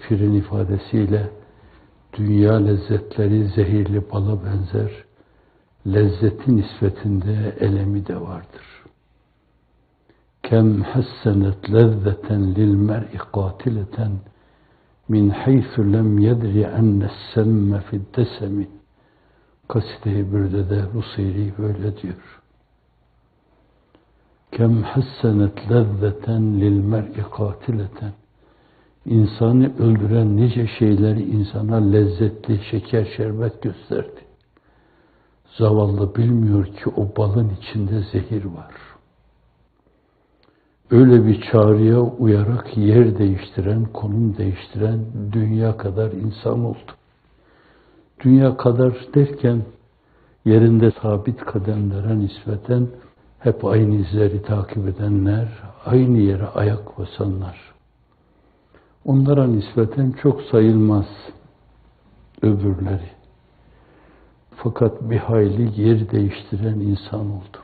Shakespeare'in ifadesiyle dünya lezzetleri zehirli bala benzer, lezzeti nispetinde elemi de vardır. Kem hassenet lezzeten lil mer'i katileten min haythu lem yedri enne's semme fi'd-desemi. Kaside-i Bürde'de Ruseyri böyle diyor. Kem hassenet lezzeten lil mer'i katileten. İnsanı öldüren nice şeyleri insana lezzetli şeker şerbet gösterdi. Zavallı bilmiyor ki o balın içinde zehir var. Öyle bir çağrıya uyarak yer değiştiren, konum değiştiren dünya kadar insan oldu. Dünya kadar derken yerinde sabit kademlere nispeten hep aynı izleri takip edenler, aynı yere ayak basanlar. Onlara nispeten çok sayılmaz öbürleri. Fakat bir hayli yer değiştiren insan oldu.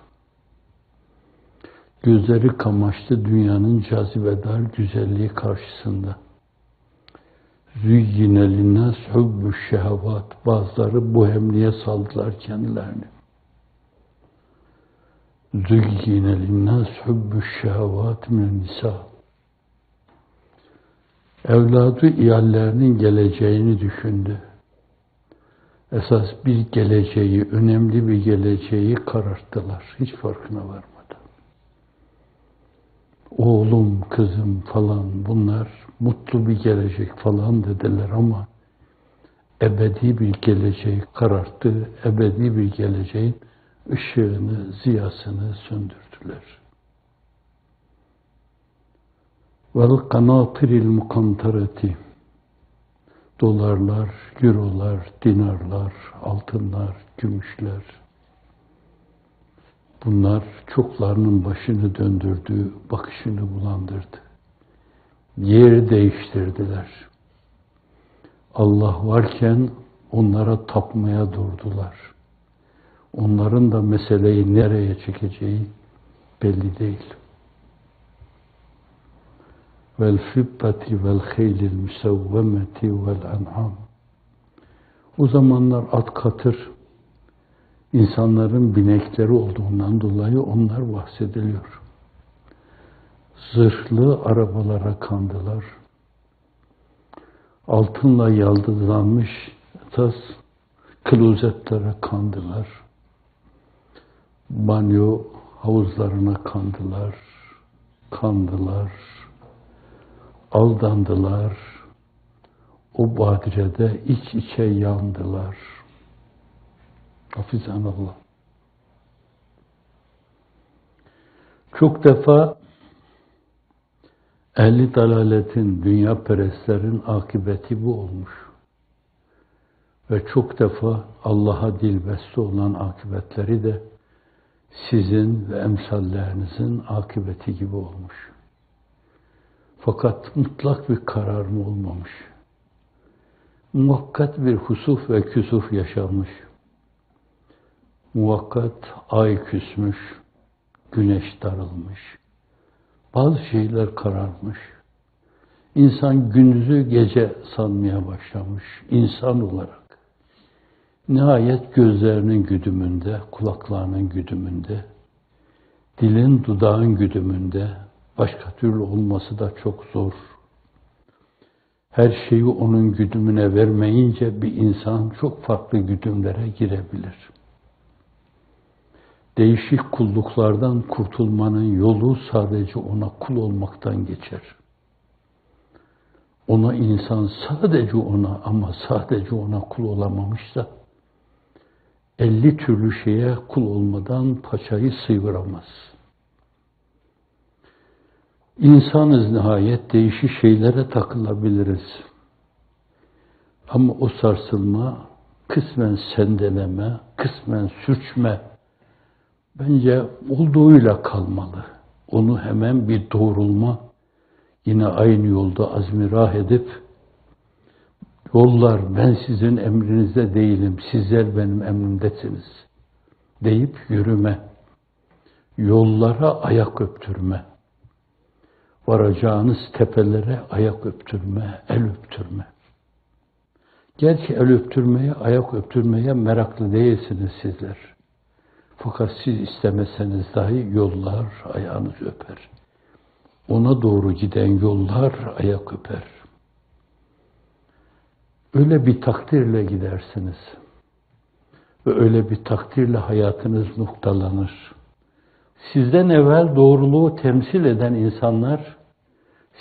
Gözleri kamaştı dünyanın cazibedar güzelliği karşısında. Züyyine linnâs hubbü'ş şehevat. Bazıları bohemliğe saldılar kendilerini. Züyyine linnâs hubbü'ş şehevat min nisa. Evladı iyallerinin geleceğini düşündü. Esas bir geleceği, önemli bir geleceği kararttılar. Hiç farkına varmadan. Oğlum, kızım falan bunlar mutlu bir gelecek falan dediler ama ebedi bir geleceği kararttı, ebedi bir geleceğin ışığını, ziyasını söndürdüler. Vel kanatiril mukantarati. Dolarlar, eurolar, dinarlar, altınlar, gümüşler. Bunlar çoklarının başını döndürdü, bakışını bulandırdı. Yer değiştirdiler. Allah varken onlara tapmaya durdular. Onların da meseleyi nereye çekeceği belli değil. Vel fibbati vel haylil musavvemeti vel an'am. O zamanlar at katır, insanların binekleri olduğundan dolayı onlar bahsediliyor. Zırhlı arabalara kandılar. Altınla yaldızlanmış klozetlere kandılar. Banyo havuzlarına kandılar, aldandılar. O badirede iç içe yandılar. Hafizanallah. Çok defa ehli dalaletin, dünya perestlerin akıbeti bu olmuş. Ve çok defa Allah'a dilbeste olan akıbetleri de sizin ve emsallerinizin akıbeti gibi olmuş. Fakat mutlak bir karar mı olmamış? Muvakkat bir husuf ve küsuf yaşanmış. Muvakkat ay küsmüş, güneş darılmış. Bazı şeyler kararmış. İnsan gündüzü gece sanmaya başlamış insan olarak. Nihayet gözlerinin güdümünde, kulaklarının güdümünde, dilin dudağın güdümünde, başka türlü olması da çok zor. Her şeyi onun güdümüne vermeyince bir insan çok farklı güdümlere girebilir. Değişik kulluklardan kurtulmanın yolu sadece ona kul olmaktan geçer. Ona insan sadece ona ama sadece ona kul olamamışsa 50 türlü şeye kul olmadan paçayı sıyıramaz. İnsanız nihayet, değişik şeylere takılabiliriz. Ama o sarsılma, kısmen sendeleme, kısmen sürçme bence olduğuyla kalmalı. Onu hemen bir doğrulma, yine aynı yolda azmirah edip, yollar ben sizin emrinizde değilim, sizler benim emrimdesiniz deyip yürüme, yollara ayak öptürme. varacağınız tepelere ayak öptürme, el öptürme. Gerçi el öptürmeye, ayak öptürmeye meraklı değilsiniz sizler. Fakat siz istemeseniz dahi yollar ayağınızı öper. Ona doğru giden yollar ayak öper. Öyle bir takdirle gidersiniz. Ve öyle bir takdirle hayatınız noktalanır. Sizden evvel doğruluğu temsil eden insanlar,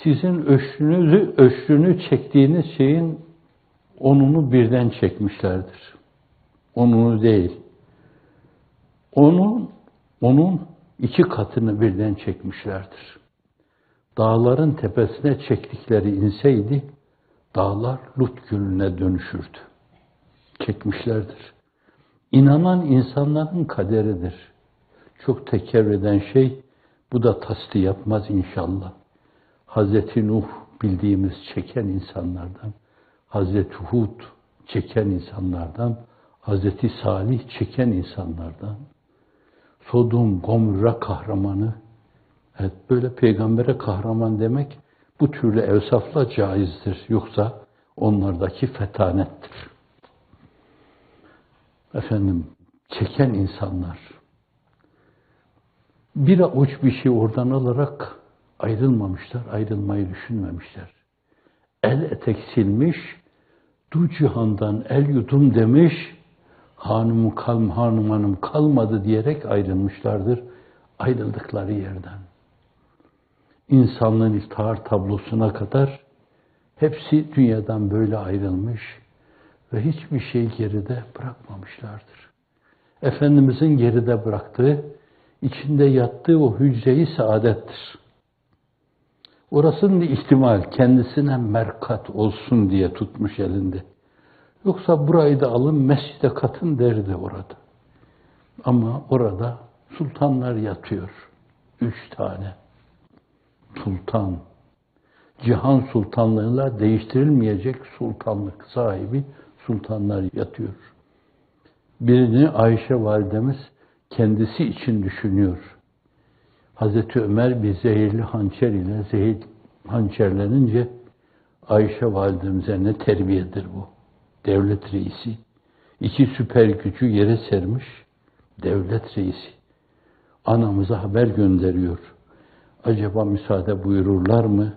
sizin öşrünü çektiğiniz şeyin onunu birden çekmişlerdir. Onunu değil. Onun 2 katını birden çekmişlerdir. Dağların tepesine çektikleri inseydi, dağlar Lut gölüne dönüşürdü. Çekmişlerdir. İnanan insanların kaderidir. Çok tekerrür eden şey, bu da tasdik yapmaz inşallah. Hazreti Nuh bildiğimiz çeken insanlardan, Hazreti Hud çeken insanlardan, Hazreti Salih çeken insanlardan, Sodom, Gomorra kahramanı, evet böyle peygambere kahraman demek bu türlü evsafla caizdir. Yoksa onlardaki fetanettir. Efendim, çeken insanlar, bir avuç bir şey oradan alarak ayrılmamışlar, ayrılmayı düşünmemişler. El etek silmiş, du cihandan el yudum demiş, hanım kalmadı diyerek ayrılmışlardır ayrıldıkları yerden. İnsanlığın iftihar tablosuna kadar hepsi dünyadan böyle ayrılmış ve hiçbir şey geride bırakmamışlardır. Efendimizin geride bıraktığı, içinde yattığı o hücre-i saadettir. Orasının ihtimal kendisine merkat olsun diye tutmuş elinde. Yoksa burayı da alın mescide katın derdi orada. Ama orada sultanlar yatıyor. 3 tane. Sultan. Cihan sultanlığıyla değiştirilmeyecek sultanlık sahibi sultanlar yatıyor. Birini Ayşe validemiz kendisi için düşünüyor. Hazreti Ömer bir zehirli hançer ile hançerlenince Ayşe validemize ne terbiyedir bu? Devlet reisi. 2 süper gücü yere sermiş devlet reisi. Anamıza haber gönderiyor. Acaba müsaade buyururlar mı?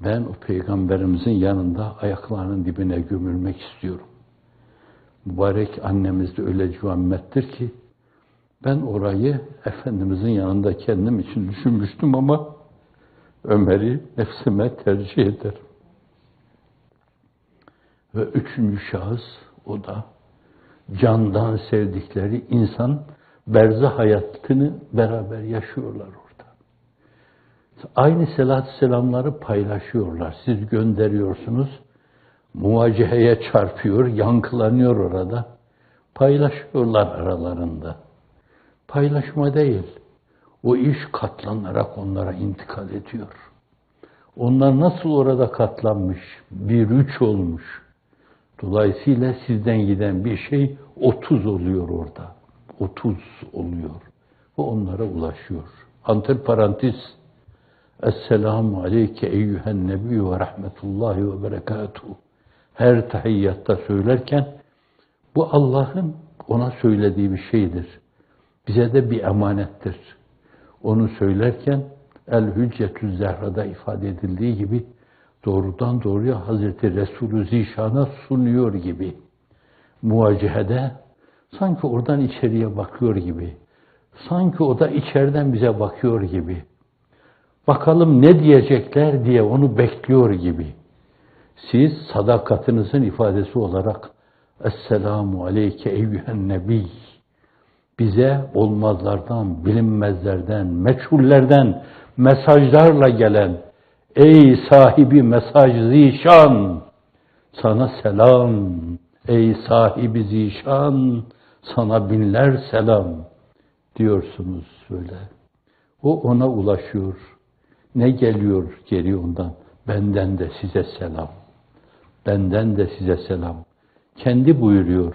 Ben o peygamberimizin yanında ayaklarının dibine gömülmek istiyorum. Mübarek annemiz de öyle cüammettir ki ben orayı Efendimizin yanında kendim için düşünmüştüm ama Ömer'i nefsime tercih ederim. Ve 3. şahıs, o da candan sevdikleri insan, berzah hayatını beraber yaşıyorlar orada. Aynı selatü selamları paylaşıyorlar. Siz gönderiyorsunuz, muvaciheye çarpıyor, yankılanıyor orada. Paylaşıyorlar aralarında. Paylaşma değil, o iş katlanarak onlara intikal ediyor. Onlar nasıl orada katlanmış, bir 3 olmuş. Dolayısıyla sizden giden bir şey 30 oluyor orada. 30 oluyor. Ve onlara ulaşıyor. Antiparantez. Esselamu aleyke eyyühen nebi ve rahmetullahi ve berekatuhu. Her tahiyyatta söylerken bu Allah'ın ona söylediği bir şeydir. Bize de bir emanettir. Onu söylerken El-Hüccetü Zehra'da ifade edildiği gibi doğrudan doğruya Hazreti Resulü Zişan'a sunuyor gibi. Muvacihede sanki oradan içeriye bakıyor gibi. Sanki o da içeriden bize bakıyor gibi. Bakalım ne diyecekler diye onu bekliyor gibi. Siz sadakatinizin ifadesi olarak Esselamu aleyke eyyühen nebi. Bize olmazlardan, bilinmezlerden, meçhullerden mesajlarla gelen ey sahibi mesaj zişan, sana selam. Ey sahibi zişan, sana binler selam diyorsunuz böyle. O ona ulaşıyor. Ne geliyor geri ondan? Benden de size selam. Benden de size selam. Kendi buyuruyor.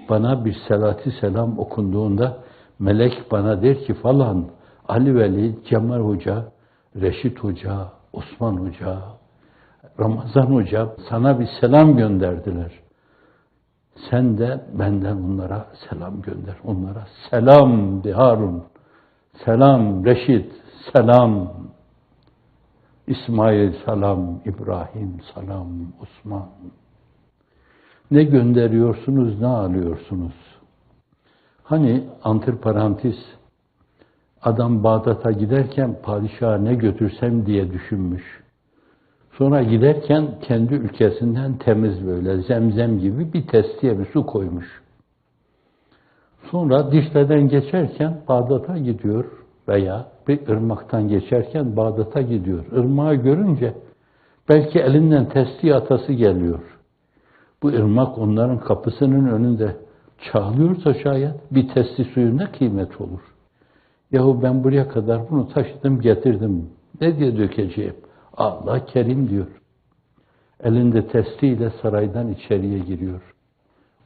Bana bir salatü selam okunduğunda melek bana der ki falan Ali Veli, Cemal Hoca, Reşit Hoca, Osman Hoca, Ramazan Hoca sana bir selam gönderdiler. Sen de benden onlara selam gönder. Onlara selam de Harun, selam Reşit, selam İsmail, selam İbrahim, selam Osman. Ne gönderiyorsunuz, ne alıyorsunuz? Hani antiparantez, adam Bağdat'a giderken padişaha ne götürsem diye düşünmüş. Sonra giderken kendi ülkesinden temiz böyle zemzem gibi bir testiye bir su koymuş. Sonra Dicle'den geçerken Bağdat'a gidiyor veya bir ırmaktan geçerken Bağdat'a gidiyor. Irmağı görünce belki elinden testiye atası geliyor. Bu ırmak onların kapısının önünde çağlıyorsa şayet bir testi suyu ne kıymet olur? Yahu ben buraya kadar bunu taşıdım getirdim. Ne diye dökeceğim? Allah Kerim diyor. Elinde testiyle saraydan içeriye giriyor.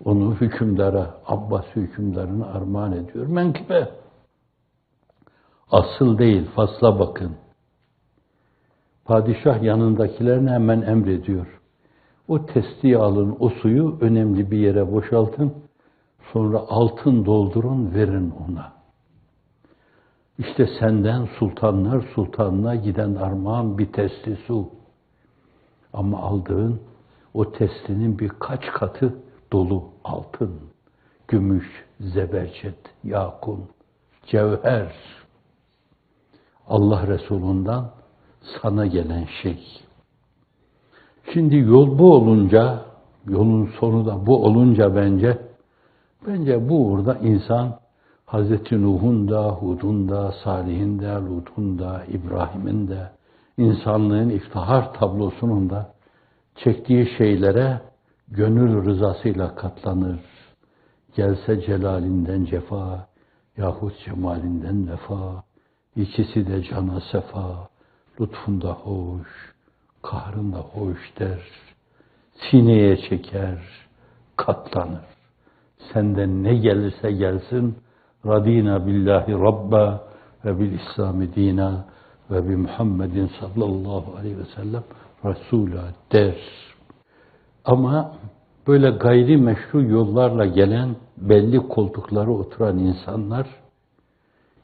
Onu hükümdara, Abbas hükümdarına armağan ediyor. Menkıbe. Asıl değil, fasla bakın. Padişah yanındakilerine hemen emrediyor. O testiyi alın, o suyu önemli bir yere boşaltın. Sonra altın doldurun, verin ona. İşte senden sultanlar sultanına giden armağan bir testi su. Ama aldığın o testinin birkaç katı dolu altın, gümüş, zebercet, yakut, cevher. Allah Resulü'nden sana gelen şey. Şimdi yol bu olunca, yolun sonu da bu olunca bence bu uğurda insan Hazreti Nuh'un da, Hud'un da, Salih'in de, Lut'un da, İbrahim'in de, insanlığın iftihar tablosunun da çektiği şeylere gönül rızasıyla katlanır. Gelse celalinden cefa, yahut cemalinden vefa, ikisi de cana sefa, lütfunda hoş, kahrında hoş der, sineye çeker, katlanır. Senden ne gelirse gelsin, radina billahi rabba ve bil İslami dina ve bi Muhammedin sallallahu aleyhi ve sellem Resul'a der. Ama böyle gayri meşru yollarla gelen, belli koltuklara oturan insanlar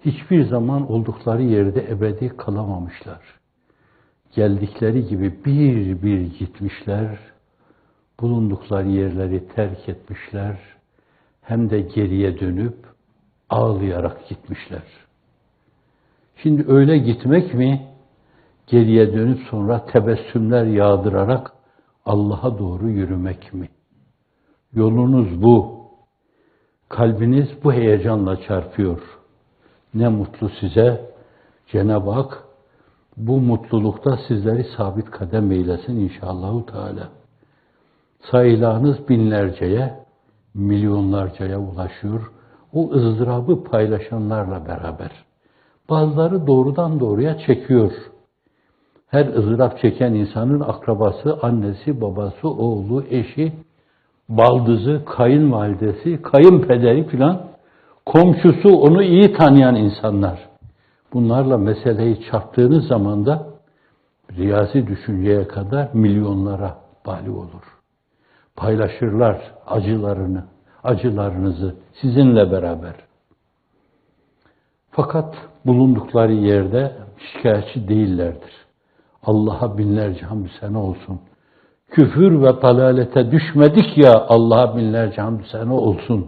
hiçbir zaman oldukları yerde ebedi kalamamışlar. Geldikleri gibi bir bir gitmişler, bulundukları yerleri terk etmişler, hem de geriye dönüp ağlayarak gitmişler. Şimdi öyle gitmek mi, geriye dönüp sonra tebessümler yağdırarak Allah'a doğru yürümek mi? Yolunuz bu. Kalbiniz bu heyecanla çarpıyor. Ne mutlu size. Cenab-ı Hak bu mutlulukta sizleri sabit kadem eylesin inşallah Teala. Sayılarınız binlerceye, milyonlarcaya ulaşıyor. O ızdırabı paylaşanlarla beraber. Bazıları doğrudan doğruya çekiyor. Her ızdırap çeken insanın akrabası, annesi, babası, oğlu, eşi, baldızı, kayınvalidesi, kayınpederi filan, komşusu, onu iyi tanıyan insanlar. Bunlarla meseleyi çarptığınız zaman da riyazi düşünceye kadar milyonlara bali olur. Paylaşırlar acılarınızı sizinle beraber. Fakat bulundukları yerde şikayetçi değillerdir. Allah'a binlerce hamdü sena olsun. Küfür ve dalalete düşmedik ya, Allah'a binlerce hamdü sena olsun.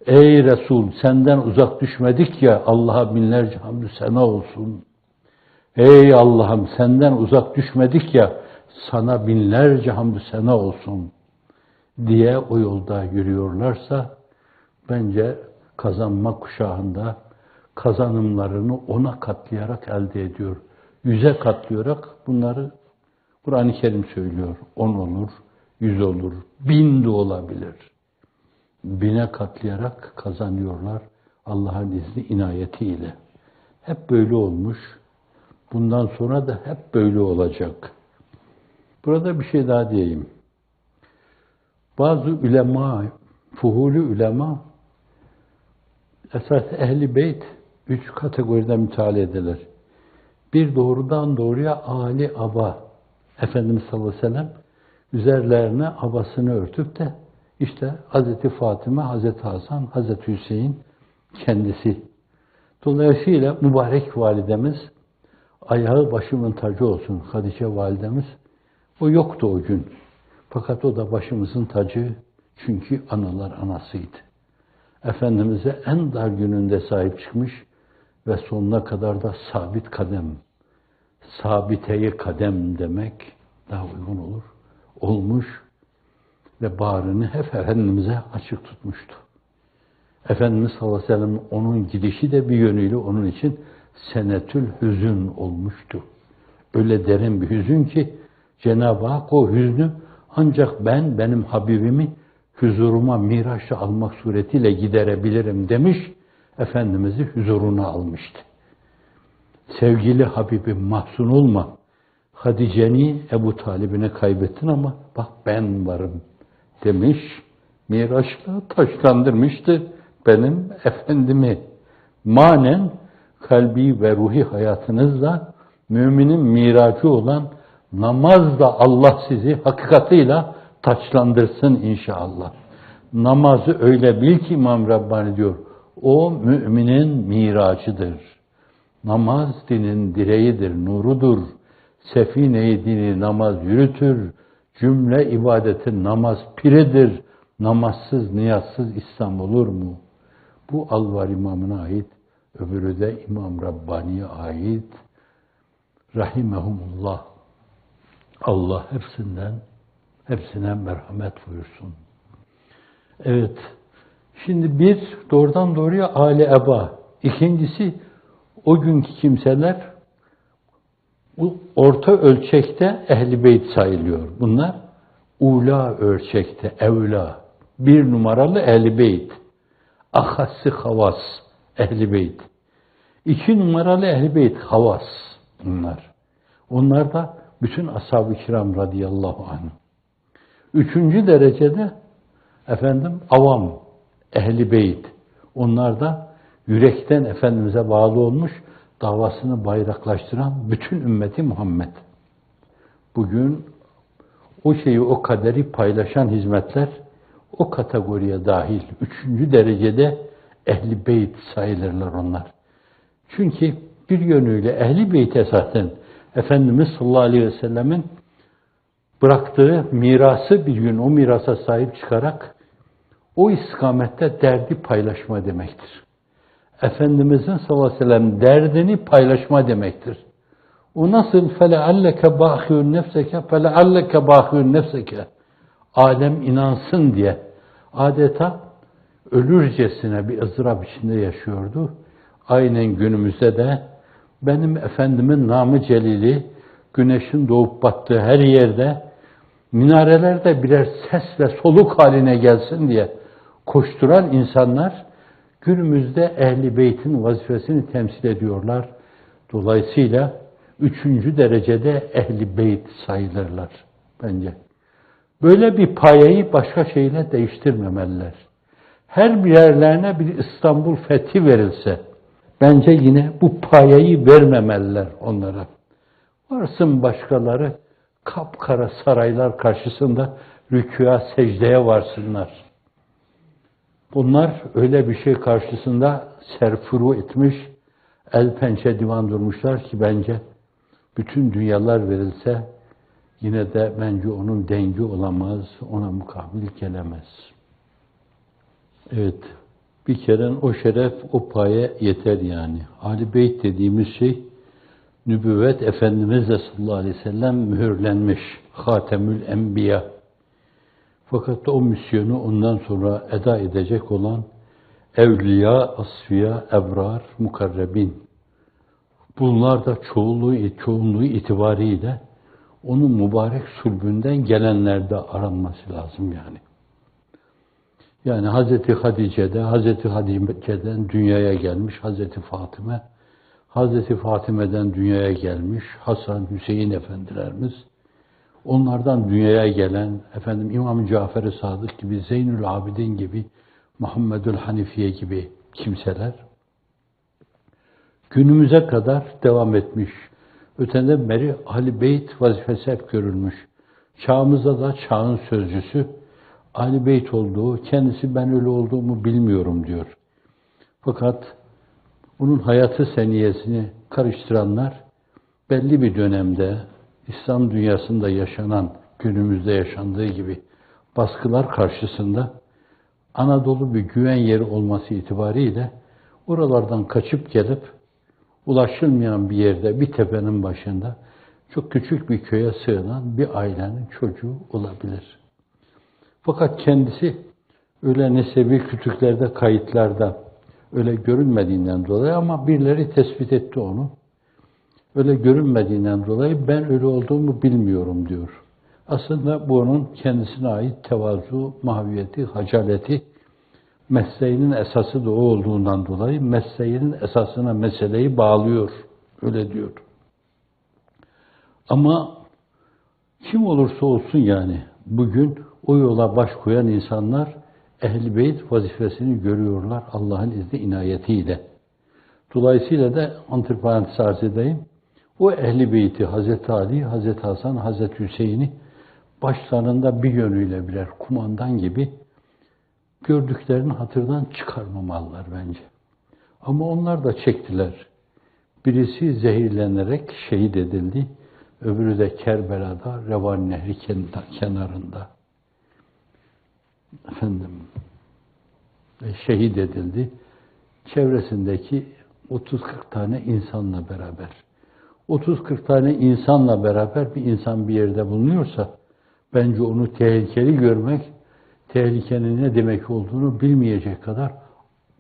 Ey Resul, senden uzak düşmedik ya, Allah'a binlerce hamdü sena olsun. Ey Allah'ım, senden uzak düşmedik ya, sana binlerce hamdü sena olsun diye o yolda yürüyorlarsa, bence kazanma kuşağında kazanımlarını 10'a katlayarak elde ediyor. 100'e katlayarak bunları Kur'an-ı Kerim söylüyor. 10 olur, 100 olur, 1000 de olabilir. 1000'e katlayarak kazanıyorlar Allah'ın izni, inayetiyle. Hep böyle olmuş. Bundan sonra da hep böyle olacak. Burada bir şey daha diyeyim. Bazı ulema, fuhuli ulema, esas Ehl-i Beyt 3 kategoride müteala ederler. Bir doğrudan doğruya Ali Aba. Efendimiz sallallahu aleyhi ve sellem üzerlerine abasını örtüp de işte Hazreti Fatıma, Hazreti Hasan, Hazreti Hüseyin kendisi. Dolayısıyla mübarek validemiz, ayağı başımın tacı olsun Hatice validemiz, o yoktu o gün. Fakat o da başımızın tacı, çünkü analar anasıydı. Efendimiz'e en dar gününde sahip çıkmış ve sonuna kadar da sabit kadem, sabiteyi kadem demek daha uygun olur. Olmuş ve bağrını hep Efendimiz'e açık tutmuştu. Efendimiz sallallahu aleyhi ve sellem onun gidişi de bir yönüyle onun için senetül hüzün olmuştu. Öyle derin bir hüzün ki Cenab-ı Hak o hüznü ancak benim Habibimi huzuruma Miraç'ta almak suretiyle giderebilirim demiş, Efendimiz'i huzuruna almıştı. Sevgili Habibim mahzun olma, Hatice'ni Ebu Talib'ine kaybettin ama bak ben varım demiş, Miraç'la taşlandırmıştı benim Efendimi. Manen kalbi ve ruhi hayatınızla müminin miracı olan namazla Allah sizi hakikatıyla taçlandırsın inşallah. Namazı öyle bil ki İmam Rabbani diyor, o müminin miracıdır. Namaz dinin direğidir, nurudur. Sefine-i dini namaz yürütür. Cümle ibadetin namaz piredir. Namazsız, niyazsız İslam olur mu? Bu Alvar İmam'ına ait, öbürü de İmam Rabbani'ye ait. Rahimehumullah. Allah hepsine merhamet buyursun. Evet, şimdi bir doğrudan doğruya Ali Eba. İkincisi, o günkü kimseler bu orta ölçekte Ehl-i Beyt sayılıyor. Bunlar ula ölçekte, evla. Bir numaralı Ehl-i Beyt. Ahassı havas Ehl-i Beyt. 2 numaralı Ehl-i Beyt havas bunlar. Onlar da bütün ashab-ı kiram radıyallahu anh. 3. derecede avam Ehl-i Beyt. Onlar da yürekten Efendimiz'e bağlı olmuş, davasını bayraklaştıran bütün ümmeti Muhammed. Bugün o kaderi paylaşan hizmetler o kategoriye dahil. 3. derecede Ehl-i Beyt sayılırlar onlar. Çünkü bir yönüyle Ehl-i Beyt esasen Efendimiz sallallahu aleyhi ve sellemin bıraktığı mirası bir gün o mirasa sahip çıkarak o istikamette derdi paylaşma demektir. Efendimizin sallallahu aleyhi ve sellem derdini paylaşma demektir. O nasıl فَلَعَلَّكَ بَاخِيُّ نَفْسَكَ فَلَعَلَّكَ بَاخِيُّ نَفْسَكَ Adem inansın diye adeta ölürcesine bir ızdırap içinde yaşıyordu. Aynen günümüzde de benim Efendimin namı celili güneşin doğup battığı her yerde minarelerde birer ses ve soluk haline gelsin diye koşturan insanlar günümüzde Ehl-i Beyt'in vazifesini temsil ediyorlar. Dolayısıyla 3. derecede Ehl-i Beyt sayılırlar bence. Böyle bir payeyi başka şeyle değiştirmemeliler. Her birerlerine bir İstanbul fethi verilse, bence yine bu payeyi vermemeliler onlara. Varsın başkaları kapkara saraylar karşısında rükûa, secdeye varsınlar. Bunlar öyle bir şey karşısında serfuru etmiş, el pençe divan durmuşlar ki bence bütün dünyalar verilse yine de bence onun dengi olamaz, ona mukabil gelemez. Evet, bir kere o şeref, o paye yeter yani. Âl-i Beyt dediğimiz şey, nübüvvet Efendimiz'le sallallahu aleyhi ve sellem mühürlenmiş. Hatemül Enbiya. Fakat o misyonu ondan sonra eda edecek olan evliya, asfiya, ebrar, mukarrebin. Bunlar da çoğunluğu itibariyle onun mübarek sulbünden gelenlerde aranması lazım yani. Yani Hazreti Hatice'den dünyaya gelmiş Hazreti Fatıma, Hazreti Fatime'den dünyaya gelmiş Hasan, Hüseyin efendilerimiz, onlardan dünyaya gelen İmam Cafer-i Sadık gibi, Zeynül Abidin gibi, Muhammedül Hanifiye gibi kimseler günümüze kadar devam etmiş. Öteden beri Ahl-i Beyt vazifesi hep görülmüş. Çağımızda da çağın sözcüsü Ahl-i Beyt olduğu, kendisi ben öyle olduğumu bilmiyorum diyor. Fakat bunun hayatı seniyesini karıştıranlar belli bir dönemde İslam dünyasında yaşanan, günümüzde yaşandığı gibi baskılar karşısında Anadolu bir güven yeri olması itibariyle oralardan kaçıp gelip ulaşılmayan bir yerde, bir tepenin başında çok küçük bir köye sığınan bir ailenin çocuğu olabilir. Fakat kendisi öyle nesebi kütüklerde, kayıtlarda öyle görünmediğinden dolayı ama birileri tespit etti onu. Öyle görünmediğinden dolayı ben öyle olduğumu bilmiyorum diyor. Aslında bu onun kendisine ait tevazu, mahviyeti, hacaleti, mesleğinin esası da o olduğundan dolayı mesleğinin esasına meseleyi bağlıyor. Öyle diyor. Ama kim olursa olsun yani bugün o yola baş koyan insanlar Ehl-i Beyt vazifesini görüyorlar Allah'ın izni inayetiyle. Dolayısıyla da antiparantez arz edeyim. O Ehl-i Beyt'i Hazreti Ali, Hazreti Hasan, Hazreti Hüseyin'i başlarında bir yönüyle birer kumandan gibi gördüklerini hatırdan çıkarmamalılar bence. Ama onlar da çektiler. Birisi zehirlenerek şehit edildi. Öbürü de Kerbela'da, Revan Nehri kenarında. Şehit edildi. Çevresindeki 30-40 tane insanla beraber. 30-40 tane insanla beraber bir insan bir yerde bulunuyorsa bence onu tehlikeli görmek, tehlikenin ne demek olduğunu bilmeyecek kadar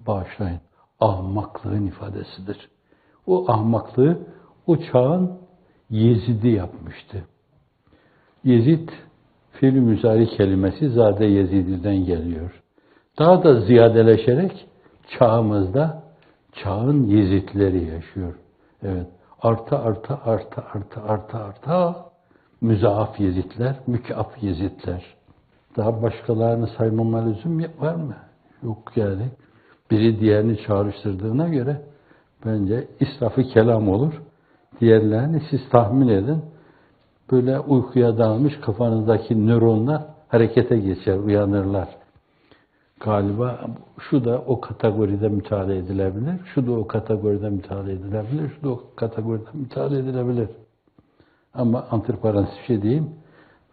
bağışlayın. Ahmaklığın ifadesidir. O ahmaklığı o çağın Yezid'i yapmıştı. Yezid, fiil-i müzari kelimesi Zade Yezidi'den geliyor. Daha da ziyadeleşerek çağımızda çağın Yezidleri yaşıyor. Evet. Arta müzaaf Yezidler, mükaf Yezidler. Daha başkalarını saymama lüzum var mı? Yok yani. Biri diğerini çağrıştırdığına göre bence israfı kelam olur. Diğerlerini siz tahmin edin. Böyle uykuya dalmış kafanızdaki nöronlar harekete geçer, uyanırlar. Galiba şu da o kategoride müteala edilebilir, şu da o kategoride müteala edilebilir, şu da o kategoride müteala edilebilir. Ama antiparantez bir şey diyeyim.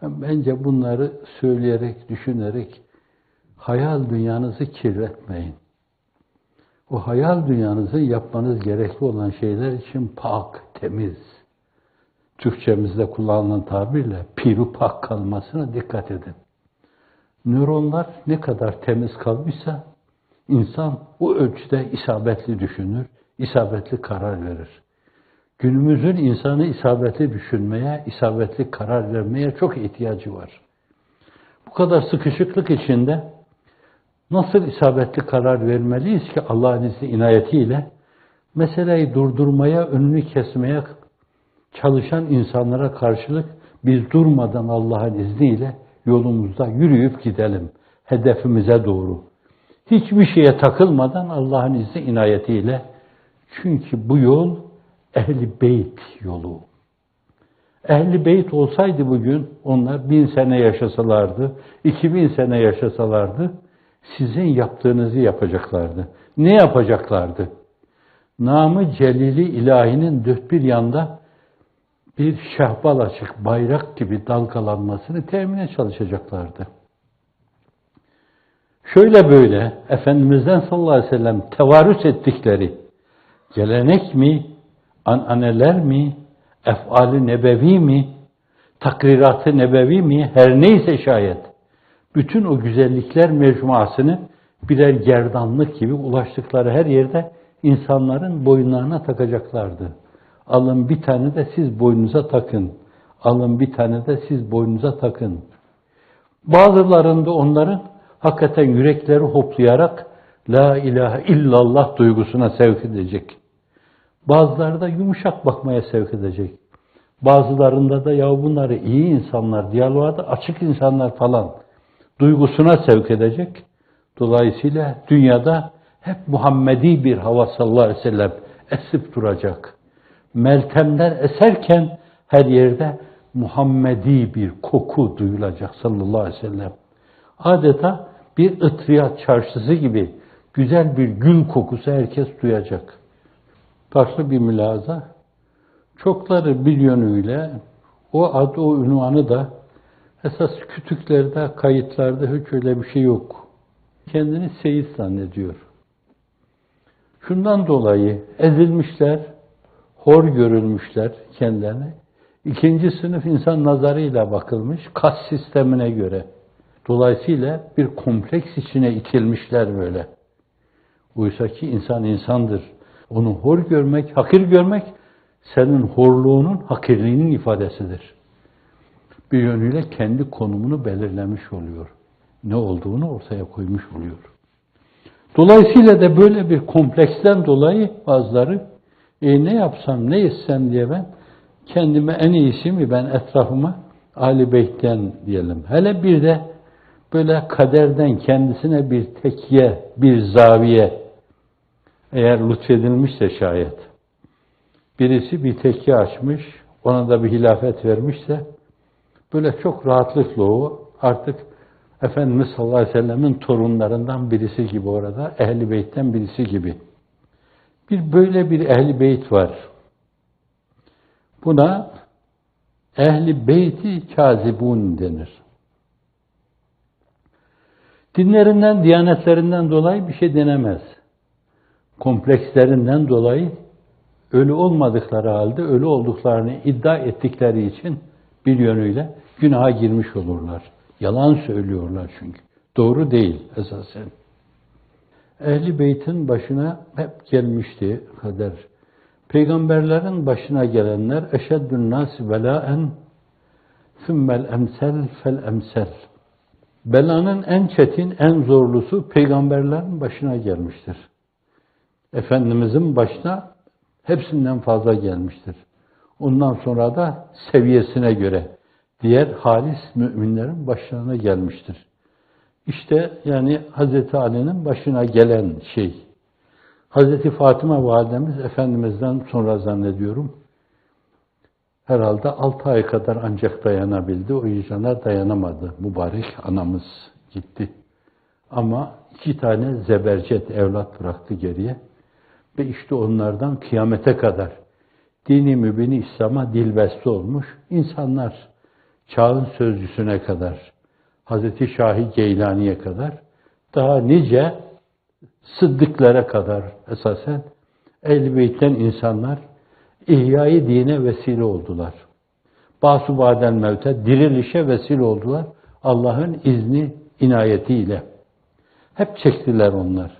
Bence bunları söyleyerek, düşünerek hayal dünyanızı kirletmeyin. O hayal dünyanızı yapmanız gerekli olan şeyler için pak, temiz, Türkçemizde kullanılan tabirle piru pak kalmasına dikkat edin. Nöronlar ne kadar temiz kalmışsa insan o ölçüde isabetli düşünür, isabetli karar verir. Günümüzün insanı isabetli düşünmeye, isabetli karar vermeye çok ihtiyacı var. Bu kadar sıkışıklık içinde nasıl isabetli karar vermeliyiz ki Allah'ın izni inayetiyle meseleyi durdurmaya, önünü kesmeye çalışan insanlara karşılık biz durmadan Allah'ın izniyle yolumuzda yürüyüp gidelim hedefimize doğru. Hiçbir şeye takılmadan Allah'ın izni inayetiyle. Çünkü bu yol Ehl-i Beyt yolu. Ehl-i Beyt olsaydı bugün onlar 1000 sene yaşasalardı, 2000 sene yaşasalardı sizin yaptığınızı yapacaklardı. Ne yapacaklardı? Namı Celili ilahinin dört bir yanda bir şehbal açık bayrak gibi dalgalanmasını temine çalışacaklardı. Şöyle böyle Efendimiz'den sallallahu aleyhi ve sellem tevarüs ettikleri gelenek mi, ananeler mi, ef'al-i nebevi mi, takrirat-ı nebevi mi, her neyse şayet bütün o güzellikler mecmuasını birer gerdanlık gibi ulaştıkları her yerde insanların boynlarına takacaklardı. Alın bir tane de siz boynunuza takın. Alın bir tane de siz boynunuza takın. Bazılarında onların hakikaten yürekleri hoplayarak La ilahe illallah duygusuna sevk edecek. Bazıları da yumuşak bakmaya sevk edecek. Bazılarında da ya bunları iyi insanlar, diyaloğa da açık insanlar falan duygusuna sevk edecek. Dolayısıyla dünyada hep Muhammedi bir hava sallallahu aleyhi ve sellem esip duracak. meltemler eserken her yerde Muhammedi bir koku duyulacak sallallahu aleyhi ve sellem. Adeta bir ıtriyat çarşısı gibi güzel bir gül kokusu herkes duyacak. Farklı bir mülahaza. Çokları bir yönüyle o adı, o ünvanı da esas kütüklerde, kayıtlarda hiç öyle bir şey yok. Kendini seyit zannediyor. Şundan dolayı ezilmişler, hor görülmüşler kendilerine. İkinci sınıf insan nazarıyla bakılmış, kas sistemine göre. Dolayısıyla bir kompleks içine itilmişler böyle. Oysa ki insan insandır. Onu hor görmek, hakir görmek, senin horluğunun, hakirliğinin ifadesidir. Bir yönüyle kendi konumunu belirlemiş oluyor. Ne olduğunu ortaya koymuş oluyor. Dolayısıyla da böyle bir kompleksten dolayı bazıları ne yapsam, ne etsem diye ben kendime en iyisi mi ben etrafıma Âl-i Beyt'ten diyelim. Hele bir de böyle kaderden kendisine bir tekye, bir zaviye eğer lütfedilmişse şayet birisi bir tekke açmış, ona da bir hilafet vermişse böyle çok rahatlıkla o artık Efendimiz sallallahu aleyhi ve sellemin torunlarından birisi gibi orada, Ehl-i Beyt'ten birisi gibi. Böyle bir Ehl-i Beyt var. Buna Ehl-i Beyt-i Kâzibûn denir. Dinlerinden, diyanetlerinden dolayı bir şey denemez. Komplekslerinden dolayı ölü olmadıkları halde ölü olduklarını iddia ettikleri için bir yönüyle günaha girmiş olurlar. Yalan söylüyorlar çünkü. Doğru değil esasen. Ehl-i Beyt'in başına hep gelmişti kader. Peygamberlerin başına gelenler eşeddün nâsi belâen sümmel emsel fel emsel. Belanın en çetin, en zorlusu peygamberlerin başına gelmiştir. Efendimizin başına hepsinden fazla gelmiştir. Ondan sonra da seviyesine göre diğer halis müminlerin başlarına gelmiştir. İşte yani Hazreti Ali'nin başına gelen şey. Hazreti Fatıma validemiz Efendimiz'den sonra zannediyorum herhalde 6 ay kadar ancak dayanabildi. O yüzden dayanamadı. Mübarek anamız gitti. Ama 2 tane zebercet evlat bıraktı geriye. Ve işte onlardan kıyamete kadar dini mübini İslam'a dilbeste olmuş insanlar, çağın sözcüsüne kadar, Hazreti Şahi Geylani'ye kadar, daha nice sıddıklara kadar esasen Ehl-i Beyt'ten insanlar İhya-i dine vesile oldular. Bâs-ı bâdel mevte, dirilişe vesile oldular Allah'ın izni, inayetiyle. Hep çektiler onlar.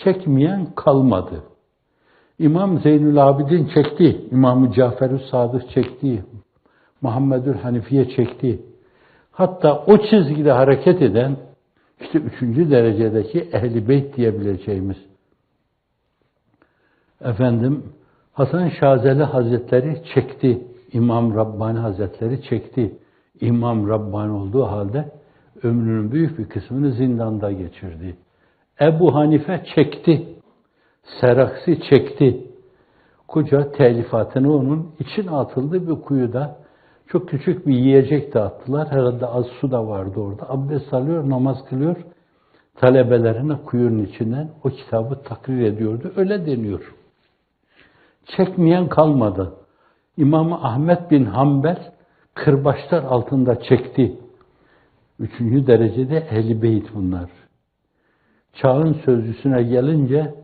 Çekmeyen kalmadı. İmam Zeynül Abidin çekti, İmam-ı Cafer-ü Sadık çekti, Muhammedül Hanifiye çekti. Hatta o çizgide hareket eden, işte 3. derecedeki Ehl-i Beyt diyebileceğimiz, Hasan Şazeli Hazretleri çekti, İmam Rabbani Hazretleri çekti. İmam Rabbani olduğu halde ömrünün büyük bir kısmını zindanda geçirdi. Ebu Hanife çekti. Seraksi çekti. Koca telifatını onun için atıldı bir kuyuda. Çok küçük bir yiyecek de attılar. Herhalde az su da vardı orada. Abdest alıyor, namaz kılıyor. Talebelerine kuyunun içinden o kitabı takrir ediyordu. Öyle deniyor. Çekmeyen kalmadı. İmam Ahmed bin Hanbel kırbaçlar altında çekti. 3. derecede Ehl-i Beyt bunlar. Çağın sözcüsüne gelince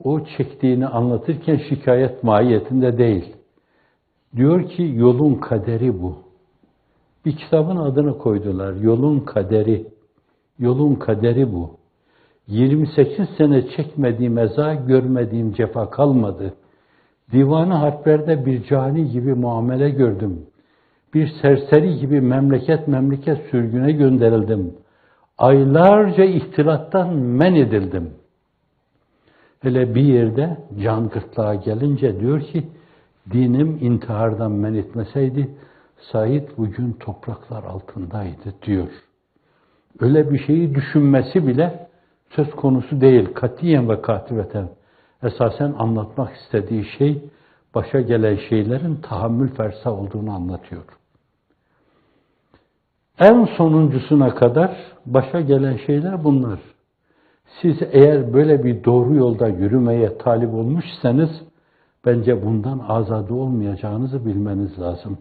o çektiğini anlatırken şikayet mahiyetinde değil. Diyor ki yolun kaderi bu. Bir kitabın adını koydular. Yolun kaderi. Yolun kaderi bu. 28 sene çekmediğim eza, görmediğim cefa kalmadı. Divan-ı harplerde bir cani gibi muamele gördüm. Bir serseri gibi memleket sürgüne gönderildim. Aylarca ihtilattan men edildim. Hele bir yerde can gırtlağa gelince diyor ki, dinim intihardan men etmeseydi, Said bugün topraklar altındaydı diyor. Öyle bir şeyi düşünmesi bile söz konusu değil. Katiyen ve katibeten. Esasen anlatmak istediği şey, başa gelen şeylerin tahammül fersa olduğunu anlatıyor. En sonuncusuna kadar başa gelen şeyler bunlar. Siz eğer böyle bir doğru yolda yürümeye talip olmuşsanız, bence bundan azade olmayacağınızı bilmeniz lazım.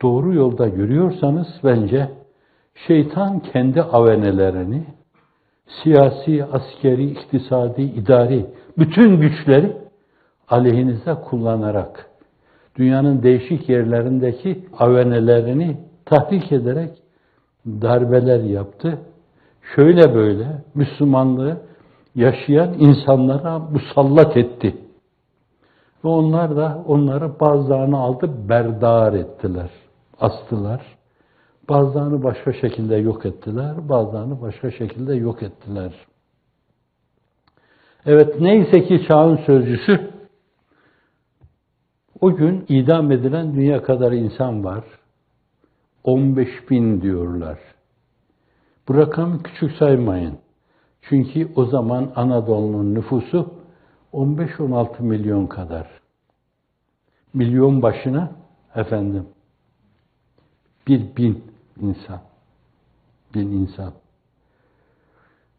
Doğru yolda yürüyorsanız bence şeytan kendi avenelerini, siyasi, askeri, iktisadi, idari bütün güçleri aleyhinize kullanarak dünyanın değişik yerlerindeki avenelerini tahrik ederek darbeler yaptı. Şöyle böyle Müslümanlığı yaşayan insanlara musallat etti. Ve onlar da onları bazılarını aldı berdar ettiler, astılar. Bazılarını başka şekilde yok ettiler, bazılarını başka şekilde yok ettiler. Evet, neyse ki çağın sözcüsü, o gün idam edilen dünya kadar insan var. 15.000 diyorlar. Bu rakamı küçük saymayın. Çünkü o zaman Anadolu'nun nüfusu 15-16 milyon kadar. Milyon başına efendim 1.000 insan. 1000 insan.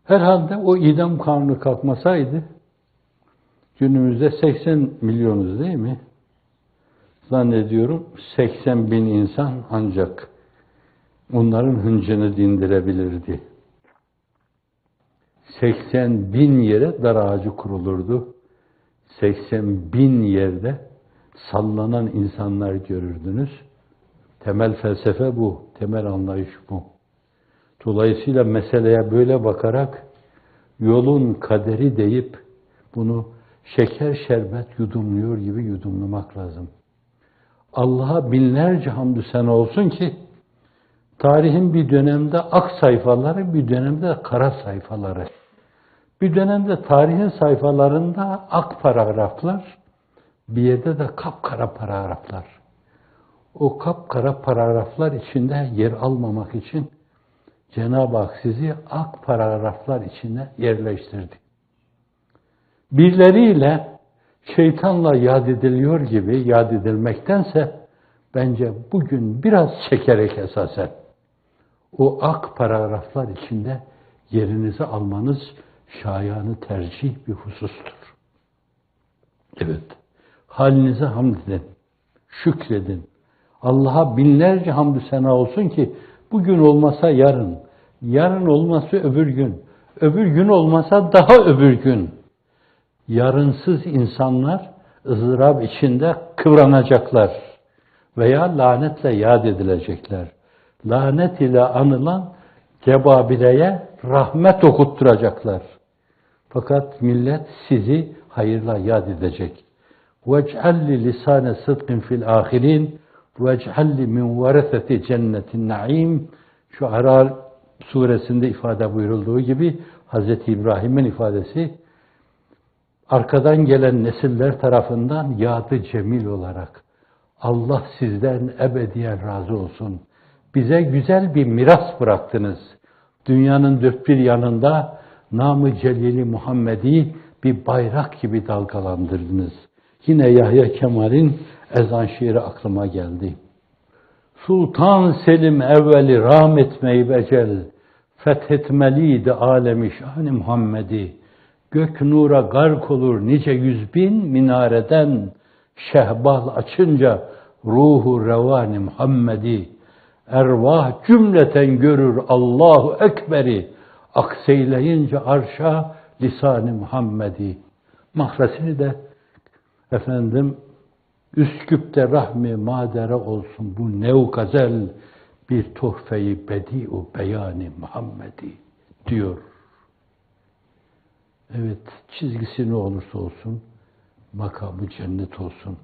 Herhalde o idam kanunu kalkmasaydı günümüzde 80 milyonuz değil mi? Zannediyorum 80.000 insan ancak onların hıncını dindirebilirdi. 80.000 yere dar ağacı kurulurdu. 80.000 yerde sallanan insanlar görürdünüz. Temel felsefe bu, temel anlayış bu. Dolayısıyla meseleye böyle bakarak yolun kaderi deyip bunu şeker şerbet yudumluyor gibi yudumlamak lazım. Allah'a binlerce hamdü sena olsun ki tarihin bir dönemde ak sayfaları, bir dönemde kara sayfaları. Bir dönemde tarihin sayfalarında ak paragraflar, bir yerde de kapkara paragraflar. O kapkara paragraflar içinde yer almamak için Cenab-ı Hak sizi ak paragraflar içine yerleştirdi. Birileriyle şeytanla yad ediliyor gibi yad edilmektense bence bugün biraz çekerek esasen o ak paragraflar içinde yerinizi almanız şayanı tercih bir husustur. Evet, halinize hamd edin, şükredin. Allah'a binlerce hamdü sena olsun ki bugün olmasa yarın, yarın olmasa öbür gün, öbür gün olmasa daha öbür gün. Yarınsız insanlar ızdırap içinde kıvranacaklar veya lanetle yad edilecekler. Lanet ile anılan Cebabire'ye rahmet okutturacaklar. Fakat millet sizi hayırla yad edecek. وَاجْعَلْ لِسَانَ صِدْقٍ فِي الْآخِرِينَ وَاجْعَلْ مِنْ وَرَثَةِ جَنَّةِ النَّعِيمِ Şuara suresinde ifade buyurulduğu gibi Hz. İbrahim'in ifadesi arkadan gelen nesiller tarafından yadı cemil olarak Allah sizden ebediyen razı olsun. Bize güzel bir miras bıraktınız. Dünyanın dört bir yanında nam-ı celili Muhammed'i bir bayrak gibi dalgalandırdınız. Yine Yahya Kemal'in ezan şiiri aklıma geldi. Sultan Selim evveli rahmetmeyi becel, fethetmeliydi alemi şan-ı Muhammed'i. Gök nura gark olur nice 100.000 minareden, şehbal açınca ruhu revani Muhammed'i. Ervah cümleten görür Allahu Ekber'i, akseyleyince arşa lisan-ı Muhammed'i. Mahresini de efendim Üsküp'te rahmi madere olsun bu nev gazel, bir tuhfe-i bedi-u beyan-ı Muhammed'i diyor. Evet, çizgisi ne olursa olsun makamı cennet olsun.